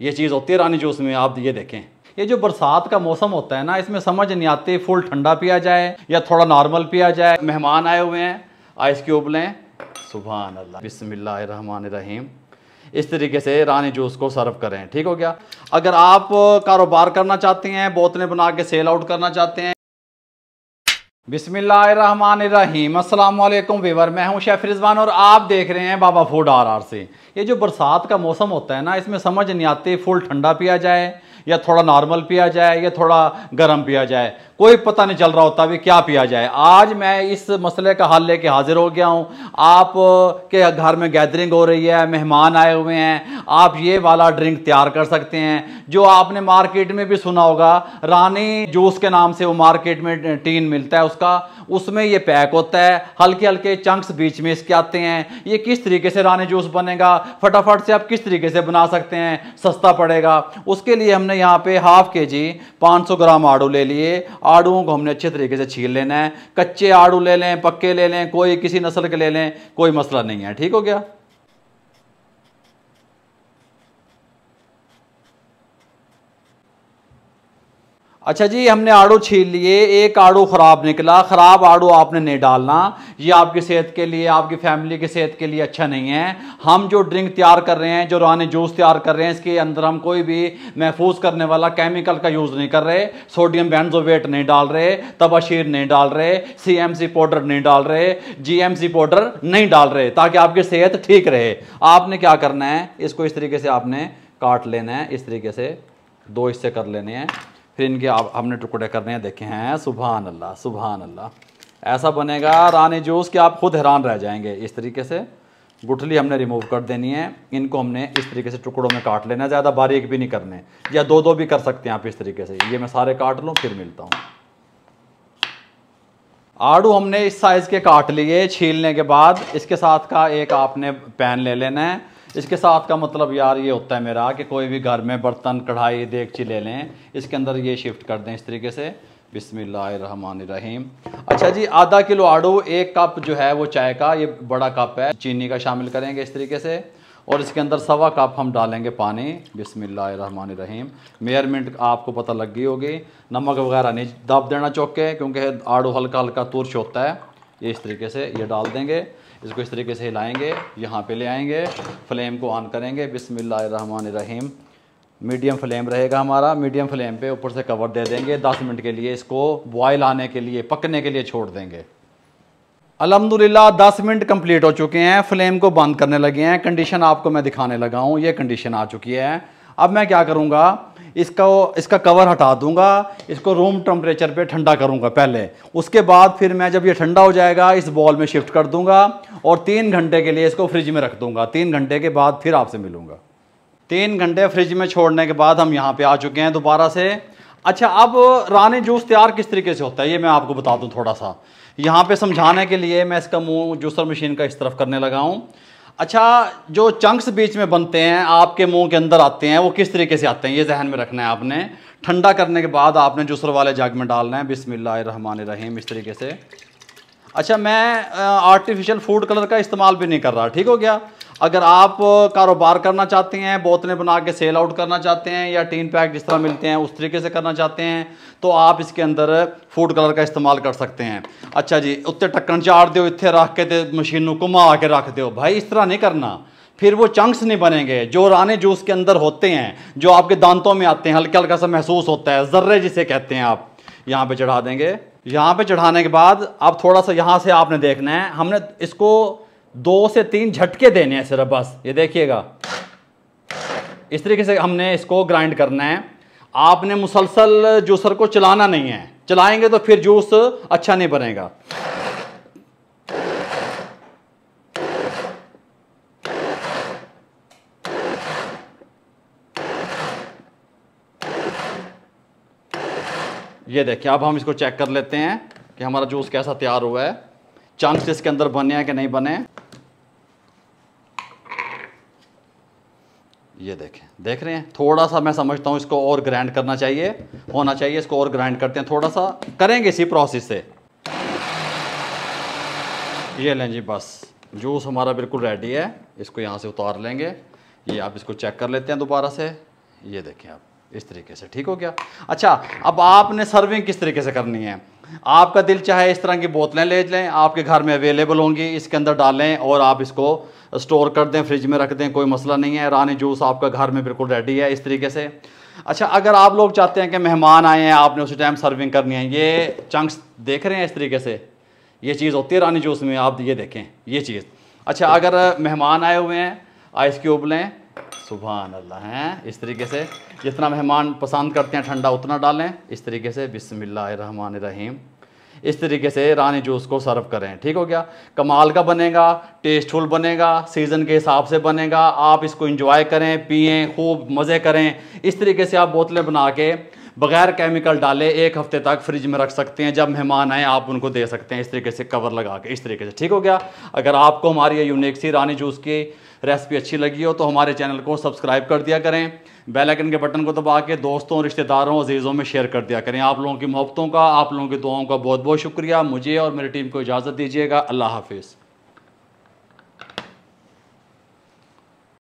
ये चीज़ होती है रानी जूस में। आप ये देखें, ये जो बरसात का मौसम होता है ना, इसमें समझ नहीं आती फुल ठंडा पिया जाए या थोड़ा नॉर्मल पिया जाए। मेहमान आए हुए हैं, आइस क्यूब लें। सुभान अल्लाह, बिस्मिल्लाहिर्रहमानिर्रहीम। इस तरीके से रानी जूस को सर्व करें। ठीक हो गया। अगर आप कारोबार करना चाहते हैं, बोतलें बना के सेल आउट करना चाहते हैं। बिस्मिल्लाहिर्रहमानिर्रहीम। अस्सलाम वालेकुम वीवर, मैं हूं शेफ रिजवान और आप देख रहे हैं बाबा फूड आर से। ये जो बरसात का मौसम होता है ना, इसमें समझ नहीं आती फुल ठंडा पिया जाए या थोड़ा नॉर्मल पिया जाए या थोड़ा गर्म पिया जाए। कोई पता नहीं चल रहा होता भी क्या पिया जाए। आज मैं इस मसले का हल लेके हाजिर हो गया हूँ। आप के घर में गैदरिंग हो रही है, मेहमान आए हुए हैं, आप ये वाला ड्रिंक तैयार कर सकते हैं जो आपने मार्केट में भी सुना होगा। रानी जूस के नाम से वो मार्केट में टीन मिलता है उसका, उसमें ये पैक होता है, हल्के हल्के चंक्स बीच में इसके आते हैं। ये किस तरीके से रानी जूस बनेगा, फटाफट से आप किस तरीके से बना सकते हैं, सस्ता पड़ेगा। उसके लिए हमने यहाँ पे हाफ केजी 500 ग्राम आड़ू ले लिए। आड़ूओं को हमने अच्छे तरीके से छील लेना है। कच्चे आड़ू ले लें, पक्के ले लें, कोई किसी नस्ल के ले लें, कोई मसला नहीं है। ठीक हो गया। अच्छा जी, हमने आड़ू छील लिए। एक आड़ू खराब निकला। खराब आड़ू आपने नहीं डालना, ये आपकी सेहत के लिए, आपकी फैमिली की सेहत के लिए अच्छा नहीं है। हम जो ड्रिंक तैयार कर रहे हैं, जो रानी जूस तैयार कर रहे हैं, इसके अंदर हम कोई भी महफूज करने वाला केमिकल का यूज़ नहीं कर रहे। सोडियम बेंजोवेट नहीं डाल रहे, तबाशीर नहीं डाल रहे, CMC पाउडर नहीं डाल रहे, GMC पाउडर नहीं डाल रहे, ताकि आपकी सेहत ठीक रहे। आपने क्या करना है, इसको इस तरीके से आपने काट लेना है। इस तरीके से 2 हिस्से कर लेने हैं, फिर इनके हमने टुकड़े करने हैं। देखे हैं, सुभान अल्लाह सुभान अल्लाह। ऐसा बनेगा रानी जूस कि आप खुद हैरान रह जाएंगे। इस तरीके से गुठली हमने रिमूव कर देनी है। इनको हमने इस तरीके से टुकड़ों में काट लेना है, ज़्यादा बारीक भी नहीं करने, या 2-2 भी कर सकते हैं आप इस तरीके से। ये मैं सारे काट लूँ फिर मिलता हूँ। आड़ू हमने इस साइज़ के काट लिए। छीलने के बाद इसके साथ का एक आपने पैन ले लेना है। इसके साथ का मतलब यार ये होता है मेरा कि कोई भी घर में बर्तन, कढ़ाई, देगची ले लें, इसके अंदर ये शिफ्ट कर दें इस तरीके से। बिस्मिल्लाहिर्रहमानिर्रहीम। अच्छा जी, आधा किलो आड़ू, 1 कप जो है वो चाय का, ये बड़ा कप है, चीनी का शामिल करेंगे इस तरीके से। और इसके अंदर 1.25 कप हम डालेंगे पानी। बिस्मिल्लाहिर्रहमानिर्रहीम। मेजरमेंट आपको पता लग गई होगी। नमक वगैरह नहीं दब देना चौके, क्योंकि आड़ू हल्का हल्का तुर्श होता है। ये इस तरीके से ये डाल देंगे। इसको इस तरीके से हिलाएंगे, यहाँ पे ले आएंगे, फ्लेम को ऑन करेंगे। बिस्मिल्लाहिर्रहमानिर्रहीम। मीडियम फ्लेम रहेगा हमारा। मीडियम फ्लेम पे ऊपर से कवर दे देंगे। 10 मिनट के लिए इसको बॉयल आने के लिए, पकने के लिए छोड़ देंगे। अल्हम्दुलिल्लाह 10 मिनट कंप्लीट हो चुके हैं। फ्लेम को बंद करने लगे हैं। कंडीशन आपको मैं दिखाने लगा हूँ। ये कंडीशन आ चुकी है। अब मैं क्या करूँगा, इसका कवर हटा दूंगा, इसको रूम टेम्परेचर पे ठंडा करूंगा पहले। उसके बाद फिर मैं जब ये ठंडा हो जाएगा, इस बॉल में शिफ्ट कर दूंगा और 3 घंटे के लिए इसको फ्रिज में रख दूंगा। 3 घंटे के बाद फिर आपसे मिलूंगा। 3 घंटे फ्रिज में छोड़ने के बाद हम यहाँ पे आ चुके हैं दोबारा से। अच्छा, अब रानी जूस तैयार किस तरीके से होता है ये मैं आपको बता दूँ थोड़ा सा। यहाँ पे समझाने के लिए मैं इसका मुँह जूसर मशीन का इस तरफ करने लगा हूँ। अच्छा, जो चंक्स बीच में बनते हैं, आपके मुंह के अंदर आते हैं, वो किस तरीके से आते हैं ये जहन में रखना है आपने। ठंडा करने के बाद आपने जूसर वाले जग में डालना है। बिस्मिल्लाहिर्रहमानिर्रहीम। इस तरीके से। अच्छा, मैं आर्टिफिशियल फूड कलर का इस्तेमाल भी नहीं कर रहा। ठीक हो गया। अगर आप कारोबार करना चाहते हैं, बोतलें बना के सेल आउट करना चाहते हैं, या टीन पैक जिस तरह मिलते हैं उस तरीके से करना चाहते हैं, तो आप इसके अंदर फूड कलर का इस्तेमाल कर सकते हैं। अच्छा जी, उत्ते ढक्कन चाड़ दो, इत्थे रख के ते मशीनों घुमा के रख दो। भाई इस तरह नहीं करना, फिर वो चंक्स नहीं बनेंगे जो रानी जूस के अंदर होते हैं, जो आपके दांतों में आते हैं, हल्का हल्का सा महसूस होता है, जर्रे जिसे कहते हैं। आप यहाँ पे चढ़ा देंगे। यहाँ पे चढ़ाने के बाद अब थोड़ा सा यहाँ से आपने देखना है, हमने इसको 2 से 3 झटके देने हैं सिर्फ, बस। ये देखिएगा, इस तरीके से हमने इसको ग्राइंड करना है। आपने मुसलसल जूसर को चलाना नहीं है, चलाएंगे तो फिर जूस अच्छा नहीं बनेगा। ये देखिए, अब हम इसको चेक कर लेते हैं कि हमारा जूस कैसा तैयार हुआ है, चंक्स इसके अंदर बने हैं कि नहीं बने। ये देखें, देख रहे हैं, थोड़ा सा मैं समझता हूँ इसको और ग्राइंड करना चाहिए, होना चाहिए। इसको और ग्राइंड करते हैं, थोड़ा सा करेंगे इसी प्रोसेस से। ये लें जी, बस जूस हमारा बिल्कुल रेडी है। इसको यहाँ से उतार लेंगे। ये आप इसको चेक कर लेते हैं दोबारा से। ये देखें आप इस तरीके से, ठीक हो गया। अच्छा, अब आपने सर्विंग किस तरीके से करनी है। आपका दिल चाहे इस तरह की बोतलें ले लें, आपके घर में अवेलेबल होंगी, इसके अंदर डालें और आप इसको स्टोर कर दें, फ्रिज में रख दें, कोई मसला नहीं है। रानी जूस आपका घर में बिल्कुल रेडी है इस तरीके से। अच्छा, अगर आप लोग चाहते हैं कि मेहमान आए हैं, आपने उसी टाइम सर्विंग करनी है, ये चंक्स देख रहे हैं इस तरीके से, ये चीज़ होती है रानी जूस में, आप ये देखें ये चीज़। अच्छा, अगर मेहमान आए हुए हैं, आइस क्यूब लें, सुभान अल्लाह हैं, इस तरीके से जितना मेहमान पसंद करते हैं ठंडा उतना डालें, इस तरीके से बिस्मिल्लाहिर्रहमानिर्रहीम, इस तरीके से रानी जूस को सर्व करें, ठीक हो गया। कमाल का बनेगा, टेस्टफुल बनेगा, सीज़न के हिसाब से बनेगा। आप इसको एंजॉय करें, पिएं, खूब मज़े करें। इस तरीके से आप बोतलें बना के बग़ैर केमिकल डाले 1 हफ़्ते तक फ्रिज में रख सकते हैं। जब मेहमान आए आप उनको दे सकते हैं इस तरीके से कवर लगा के, इस तरीके से, ठीक हो गया। अगर आपको हमारी ये यूनिक सी रानी जूस की रेसिपी अच्छी लगी हो तो हमारे चैनल को सब्सक्राइब कर दिया करें, बेल आइकन के बटन को दबा के दोस्तों, रिश्तेदारों, अजीज़ों में शेयर कर दिया करें। आप लोगों की मोहब्बतों का, आप लोगों की दुआओं का बहुत बहुत शुक्रिया। मुझे और मेरी टीम को इजाज़त दीजिएगा। अल्लाह हाफिज़।